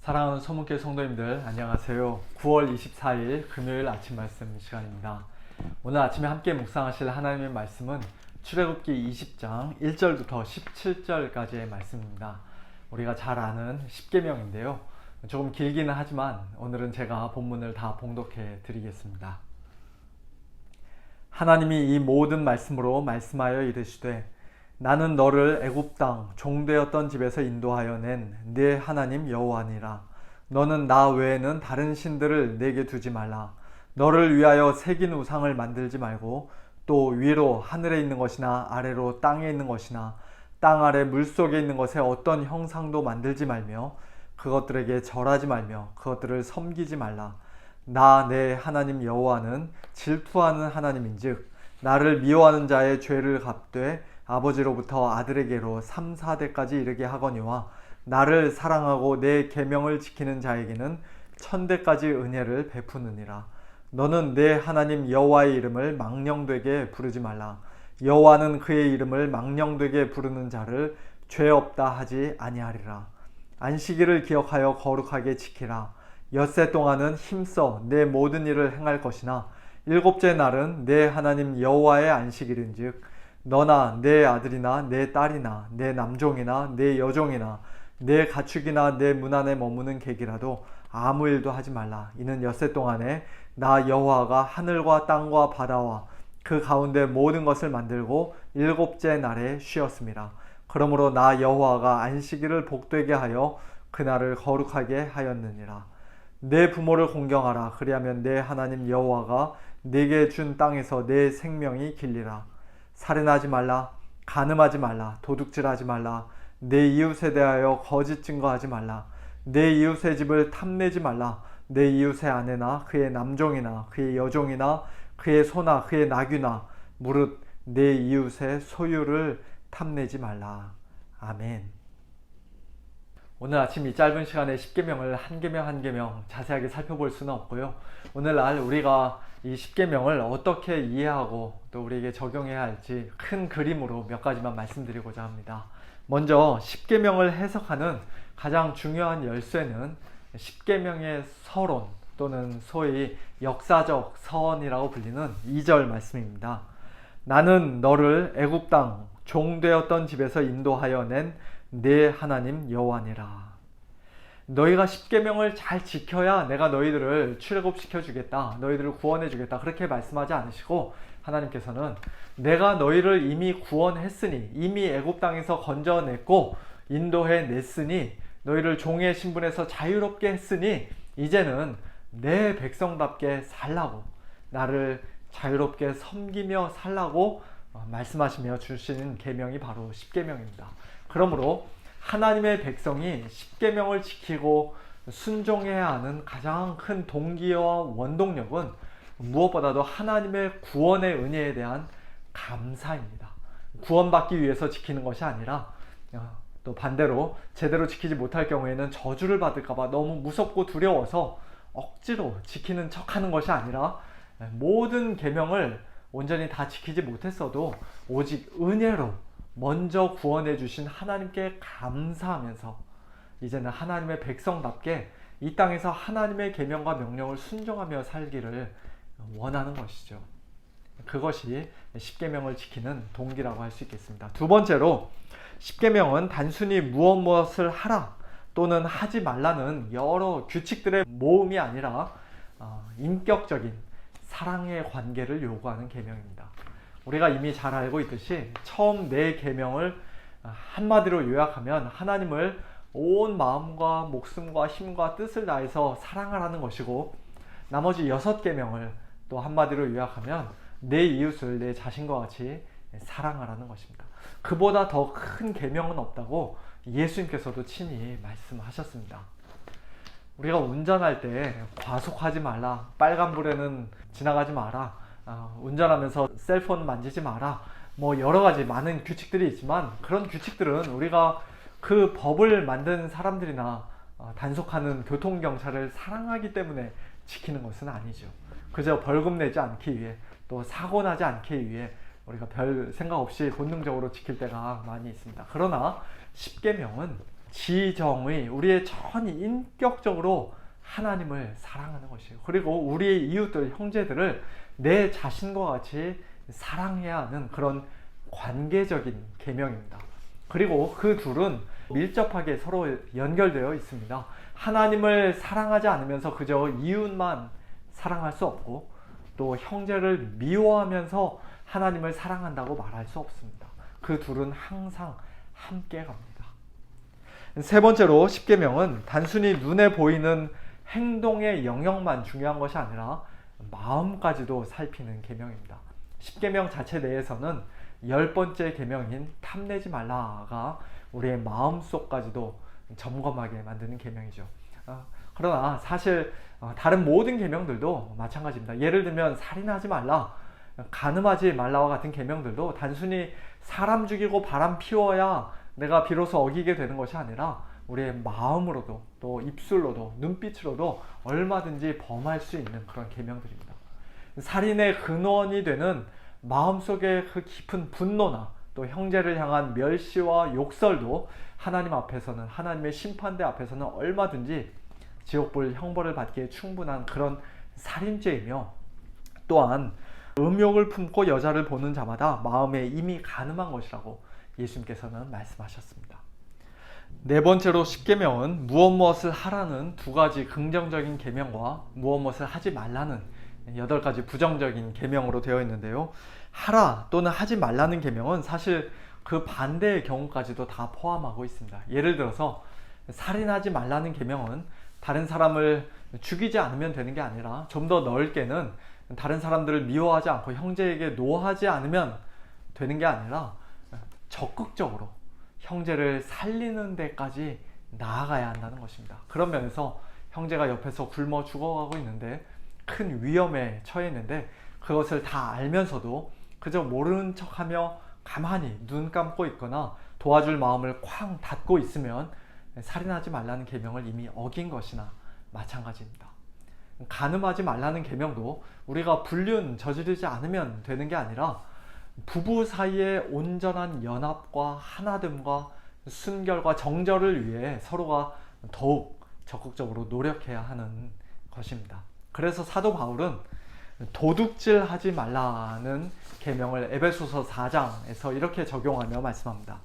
사랑하는 소문교회 성도님들 안녕하세요. 9월 24일 금요일 아침 말씀 시간입니다. 오늘 아침에 함께 묵상하실 하나님의 말씀은 출애굽기 20장 1절부터 17절까지의 말씀입니다. 우리가 잘 아는 십계명인데요. 조금 길기는 하지만 오늘은 제가 본문을 다 봉독해 드리겠습니다. 하나님이 이 모든 말씀으로 말씀하여 이르시되 나는 너를 애굽 땅 종되었던 집에서 인도하여 낸 네 하나님 여호와니라. 너는 나 외에는 다른 신들을 내게 두지 말라. 너를 위하여 새긴 우상을 만들지 말고 또 위로 하늘에 있는 것이나 아래로 땅에 있는 것이나 땅 아래 물속에 있는 것에 어떤 형상도 만들지 말며 그것들에게 절하지 말며 그것들을 섬기지 말라. 나 내 하나님 여호와는 질투하는 하나님인즉 나를 미워하는 자의 죄를 갚되 아버지로부터 아들에게로 3, 4대까지 이르게 하거니와 나를 사랑하고 내 계명을 지키는 자에게는 1000대까지 은혜를 베푸느니라. 너는 내 하나님 여호와의 이름을 망령되게 부르지 말라. 여호와는 그의 이름을 망령되게 부르는 자를 죄 없다 하지 아니하리라. 안식일을 기억하여 거룩하게 지키라. 엿새 동안은 힘써 내 모든 일을 행할 것이나 일곱째 날은 내 하나님 여호와의 안식일인즉 너나 내 아들이나 내 딸이나 내 남종이나 내 여종이나 내 가축이나 내 문 안에 머무는 객이라도 아무 일도 하지 말라. 이는 엿새 동안에 나 여호와가 하늘과 땅과 바다와 그 가운데 모든 것을 만들고 일곱째 날에 쉬었음이라. 그러므로 나 여호와가 안식일을 복되게 하여 그날을 거룩하게 하였느니라. 내 부모를 공경하라. 그리하면 내 하나님 여호와가 네게 준 땅에서 내 생명이 길리라. 살인하지 말라. 간음하지 말라. 도둑질하지 말라. 내 이웃에 대하여 거짓 증거하지 말라. 내 이웃의 집을 탐내지 말라. 내 이웃의 아내나 그의 남종이나 그의 여종이나 그의 소나 그의 나귀나 무릇 내 이웃의 소유를 탐내지 말라. 아멘. 오늘 아침 이 짧은 시간에 십계명을 한 계명 한 계명 자세하게 살펴볼 수는 없고요. 오늘날 우리가 이 십계명을 어떻게 이해하고 또 우리에게 적용해야 할지 큰 그림으로 몇 가지만 말씀드리고자 합니다. 먼저 십계명을 해석하는 가장 중요한 열쇠는 십계명의 서론 또는 소위 역사적 서원이라고 불리는 2절 말씀입니다. 나는 너를 애굽 땅 종되었던 집에서 인도하여 낸 네 하나님 여호와니라. 너희가 십계명을 잘 지켜야 내가 너희들을 출애굽시켜 주겠다, 너희들을 구원해 주겠다, 그렇게 말씀하지 않으시고 하나님께서는 내가 너희를 이미 구원했으니, 이미 애굽 땅에서 건져냈고 인도해 냈으니, 너희를 종의 신분에서 자유롭게 했으니 이제는 내 백성답게 살라고, 나를 자유롭게 섬기며 살라고 말씀하시며 주시는 계명이 바로 십계명입니다. 그러므로 하나님의 백성이 십계명을 지키고 순종해야 하는 가장 큰 동기와 원동력은 무엇보다도 하나님의 구원의 은혜에 대한 감사입니다. 구원받기 위해서 지키는 것이 아니라 또 반대로 제대로 지키지 못할 경우에는 저주를 받을까봐 너무 무섭고 두려워서 억지로 지키는 척하는 것이 아니라 모든 계명을 온전히 다 지키지 못했어도 오직 은혜로 먼저 구원해 주신 하나님께 감사하면서 이제는 하나님의 백성답게 이 땅에서 하나님의 계명과 명령을 순종하며 살기를 원하는 것이죠. 그것이 십계명을 지키는 동기라고 할 수 있겠습니다. 두 번째로 십계명은 단순히 무엇을 하라 또는 하지 말라는 여러 규칙들의 모음이 아니라 인격적인 사랑의 관계를 요구하는 계명입니다. 우리가 이미 잘 알고 있듯이 처음 네 계명을 한마디로 요약하면 하나님을 온 마음과 목숨과 힘과 뜻을 다해서 사랑하라는 것이고, 나머지 6계명을 또 한마디로 요약하면 내 이웃을 내 자신과 같이 사랑하라는 것입니다. 그보다 더 큰 계명은 없다고 예수님께서도 친히 말씀하셨습니다. 우리가 운전할 때 과속하지 말라, 빨간불에는 지나가지 마라, 운전하면서 셀폰 만지지 마라, 뭐 여러가지 많은 규칙들이 있지만 그런 규칙들은 우리가 그 법을 만든 사람들이나 단속하는 교통경찰을 사랑하기 때문에 지키는 것은 아니죠. 그저 벌금 내지 않기 위해, 또 사고 나지 않기 위해 우리가 별 생각 없이 본능적으로 지킬 때가 많이 있습니다. 그러나 십계명은 지정의 우리의 전 인격적으로 하나님을 사랑하는 것이에요. 그리고 우리의 이웃들, 형제들을 내 자신과 같이 사랑해야 하는 그런 관계적인 계명입니다. 그리고 그 둘은 밀접하게 서로 연결되어 있습니다. 하나님을 사랑하지 않으면서 그저 이웃만 사랑할 수 없고, 또 형제를 미워하면서 하나님을 사랑한다고 말할 수 없습니다. 그 둘은 항상 함께 갑니다. 세 번째로 십계명은 단순히 눈에 보이는 행동의 영역만 중요한 것이 아니라 마음까지도 살피는 계명입니다. 십계명 자체 내에서는 10번째 계명인 탐내지 말라가 우리의 마음속까지도 점검하게 만드는 계명이죠. 그러나 사실 다른 모든 계명들도 마찬가지입니다. 예를 들면 살인하지 말라, 간음하지 말라와 같은 계명들도 단순히 사람 죽이고 바람 피워야 내가 비로소 어기게 되는 것이 아니라 우리의 마음으로도, 또 입술로도, 눈빛으로도 얼마든지 범할 수 있는 그런 계명들입니다. 살인의 근원이 되는 마음속의 그 깊은 분노나 또 형제를 향한 멸시와 욕설도 하나님 앞에서는, 하나님의 심판대 앞에서는 얼마든지 지옥불 형벌을 받기에 충분한 그런 살인죄이며, 또한 음욕을 품고 여자를 보는 자마다 마음에 이미 간음한 것이라고 예수님께서는 말씀하셨습니다. 네 번째로 십계명은 무엇을 하라는 두 가지 긍정적인 계명과 무엇을 하지 말라는 8가지 부정적인 계명으로 되어 있는데요. 하라 또는 하지 말라는 계명은 사실 그 반대의 경우까지도 다 포함하고 있습니다. 예를 들어서 살인하지 말라는 계명은 다른 사람을 죽이지 않으면 되는 게 아니라, 좀 더 넓게는 다른 사람들을 미워하지 않고 형제에게 노하지 않으면 되는 게 아니라 적극적으로 형제를 살리는 데까지 나아가야 한다는 것입니다. 그런 면에서 형제가 옆에서 굶어 죽어가고 있는데, 큰 위험에 처해 있는데, 그것을 다 알면서도 그저 모르는 척하며 가만히 눈 감고 있거나 도와줄 마음을 쾅 닫고 있으면 살인하지 말라는 계명을 이미 어긴 것이나 마찬가지입니다. 간음하지 말라는 계명도 우리가 불륜 저지르지 않으면 되는 게 아니라 부부 사이의 온전한 연합과 하나됨과 순결과 정절을 위해 서로가 더욱 적극적으로 노력해야 하는 것입니다. 그래서 사도 바울은 도둑질하지 말라는 계명을 에베소서 4장에서 이렇게 적용하며 말씀합니다.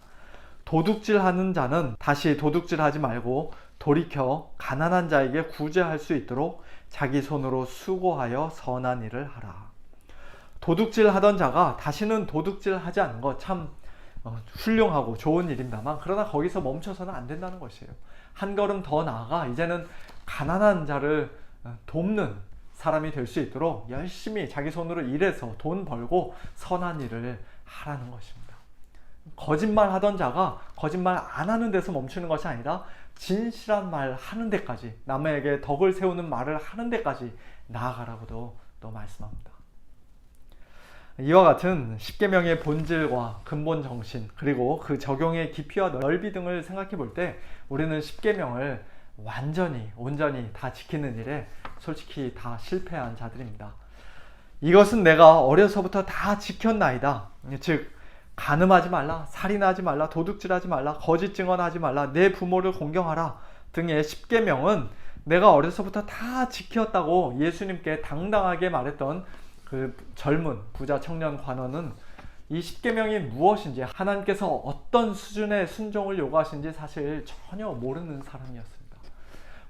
도둑질하는 자는 다시 도둑질하지 말고 돌이켜 가난한 자에게 구제할 수 있도록 자기 손으로 수고하여 선한 일을 하라. 도둑질하던 자가 다시는 도둑질하지 않는 것 참 훌륭하고 좋은 일입니다만, 그러나 거기서 멈춰서는 안 된다는 것이에요. 한 걸음 더 나아가 이제는 가난한 자를 돕는 사람이 될 수 있도록 열심히 자기 손으로 일해서 돈 벌고 선한 일을 하라는 것입니다. 거짓말 하던 자가 거짓말 안 하는 데서 멈추는 것이 아니라 진실한 말 하는 데까지, 남에게 덕을 세우는 말을 하는 데까지 나아가라고도 또 말씀합니다. 이와 같은 십계명의 본질과 근본 정신, 그리고 그 적용의 깊이와 넓이 등을 생각해 볼 때 우리는 십계명을 온전히 다 지키는 일에 솔직히 다 실패한 자들입니다. 이것은 내가 어려서부터 다 지켰나이다. 즉, 간음하지 말라, 살인하지 말라, 도둑질하지 말라, 거짓 증언하지 말라, 내 부모를 공경하라 등의 십계명은 내가 어려서부터 다 지켰다고 예수님께 당당하게 말했던 그 젊은 부자 청년 관원은 이 십계명이 무엇인지, 하나님께서 어떤 수준의 순종을 요구하시는지 사실 전혀 모르는 사람이었습니다.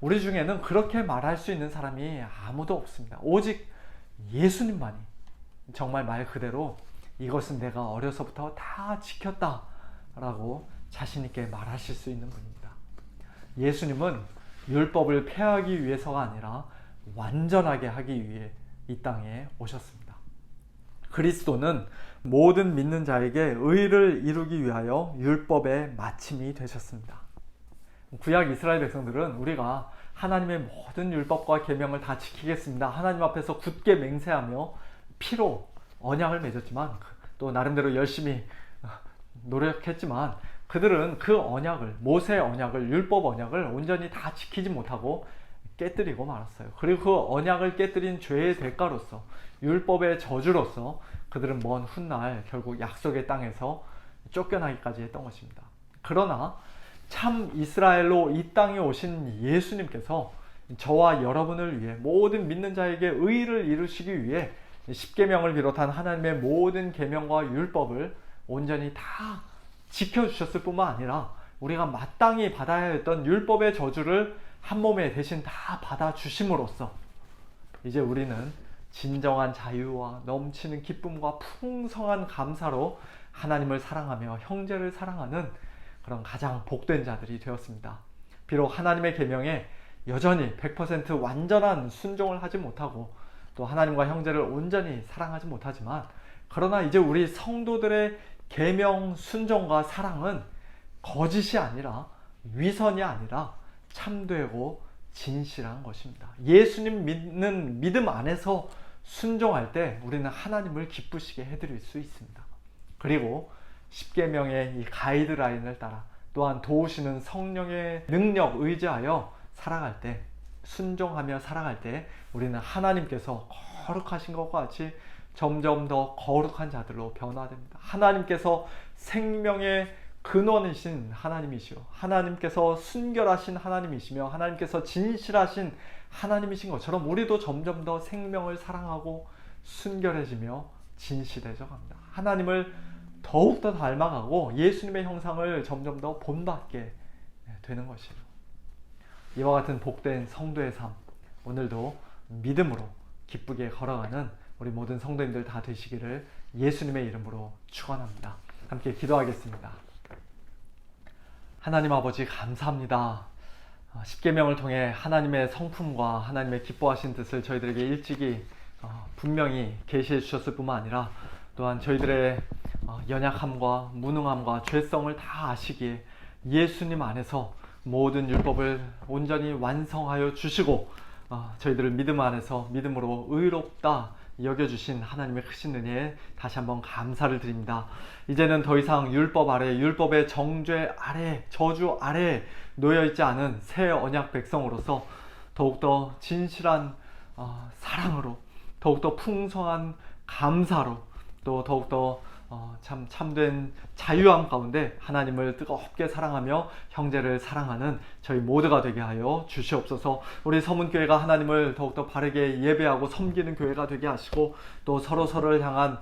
우리 중에는 그렇게 말할 수 있는 사람이 아무도 없습니다. 오직 예수님만이 정말 말 그대로 이것은 내가 어려서부터 다 지켰다 라고 자신 있게 말하실 수 있는 분입니다. 예수님은 율법을 폐하기 위해서가 아니라 완전하게 하기 위해 이 땅에 오셨습니다. 그리스도는 모든 믿는 자에게 의를 이루기 위하여 율법의 마침이 되셨습니다. 구약 이스라엘 백성들은 우리가 하나님의 모든 율법과 계명을 다 지키겠습니다, 하나님 앞에서 굳게 맹세하며 피로 언약을 맺었지만, 또 나름대로 열심히 노력했지만, 그들은 그 언약을, 모세의 언약을, 율법 언약을 온전히 다 지키지 못하고 깨뜨리고 말았어요. 그리고 그 언약을 깨뜨린 죄의 대가로서, 율법의 저주로서 그들은 먼 훗날 결국 약속의 땅에서 쫓겨나기까지 했던 것입니다. 그러나 참 이스라엘로 이 땅에 오신 예수님께서 저와 여러분을 위해 모든 믿는 자에게 의를 이루시기 위해 십계명을 비롯한 하나님의 모든 계명과 율법을 온전히 다 지켜주셨을 뿐만 아니라 우리가 마땅히 받아야 했던 율법의 저주를 한 몸에 대신 다 받아주심으로써 이제 우리는 진정한 자유와 넘치는 기쁨과 풍성한 감사로 하나님을 사랑하며 형제를 사랑하는 그런 가장 복된 자들이 되었습니다. 비록 하나님의 계명에 여전히 100% 완전한 순종을 하지 못하고 또 하나님과 형제를 온전히 사랑하지 못하지만, 그러나 이제 우리 성도들의 계명 순종과 사랑은 거짓이 아니라, 위선이 아니라 참되고 진실한 것입니다. 예수님 믿는 믿음 안에서 순종할 때 우리는 하나님을 기쁘시게 해드릴 수 있습니다. 그리고 십계명의 이 가이드라인을 따라 또한 도우시는 성령의 능력 의지하여 살아갈 때, 순종하며 살아갈 때 우리는 하나님께서 거룩하신 것과 같이 점점 더 거룩한 자들로 변화됩니다. 하나님께서 생명의 근원이신 하나님이시오, 하나님께서 순결하신 하나님이시며 하나님께서 진실하신 하나님이신 것처럼 우리도 점점 더 생명을 사랑하고 순결해지며 진실해져 갑니다. 하나님을 더욱더 닮아가고 예수님의 형상을 점점 더 본받게 되는 것이에요. 이와 같은 복된 성도의 삶, 오늘도 믿음으로 기쁘게 걸어가는 우리 모든 성도님들 다 되시기를 예수님의 이름으로 축원합니다. 함께 기도하겠습니다. 하나님 아버지, 감사합니다. 십계명을 통해 하나님의 성품과 하나님의 기뻐하신 뜻을 저희들에게 일찍이 분명히 계시해 주셨을 뿐만 아니라 또한 저희들의 연약함과 무능함과 죄성을 다 아시기에 예수님 안에서 모든 율법을 온전히 완성하여 주시고 저희들을 믿음 안에서 믿음으로 의롭다 여겨주신 하나님의 크신 은혜에 다시 한번 감사를 드립니다. 이제는 더 이상 율법 아래, 율법의 정죄 아래, 저주 아래 놓여있지 않은 새 언약 백성으로서 더욱더 진실한 사랑으로, 더욱더 풍성한 감사로, 또 더욱더 참된 자유함 가운데 하나님을 뜨겁게 사랑하며 형제를 사랑하는 저희 모두가 되게 하여 주시옵소서. 우리 서문교회가 하나님을 더욱더 바르게 예배하고 섬기는 교회가 되게 하시고, 또 서로서로를 향한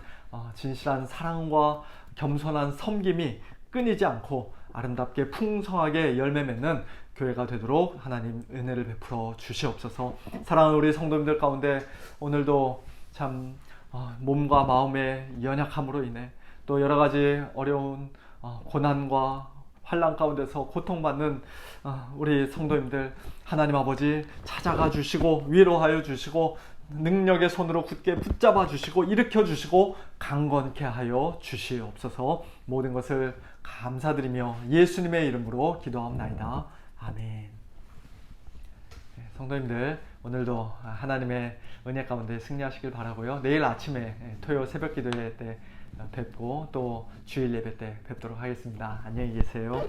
진실한 사랑과 겸손한 섬김이 끊이지 않고 아름답게 풍성하게 열매 맺는 교회가 되도록 하나님 은혜를 베풀어 주시옵소서. 사랑하는 우리 성도님들 가운데 오늘도 참 몸과 마음의 연약함으로 인해 또 여러 가지 어려운 고난과 환난 가운데서 고통받는 우리 성도님들, 하나님 아버지 찾아가 주시고 위로하여 주시고 능력의 손으로 굳게 붙잡아 주시고 일으켜 주시고 강건케 하여 주시옵소서. 모든 것을 감사드리며 예수님의 이름으로 기도하옵나이다. 아멘. 성도님들, 오늘도 하나님의 은혜 가운데 승리하시길 바라고요. 내일 아침에 토요 새벽 기도회 때 뵙고 또 주일 예배 때 뵙도록 하겠습니다. 안녕히 계세요.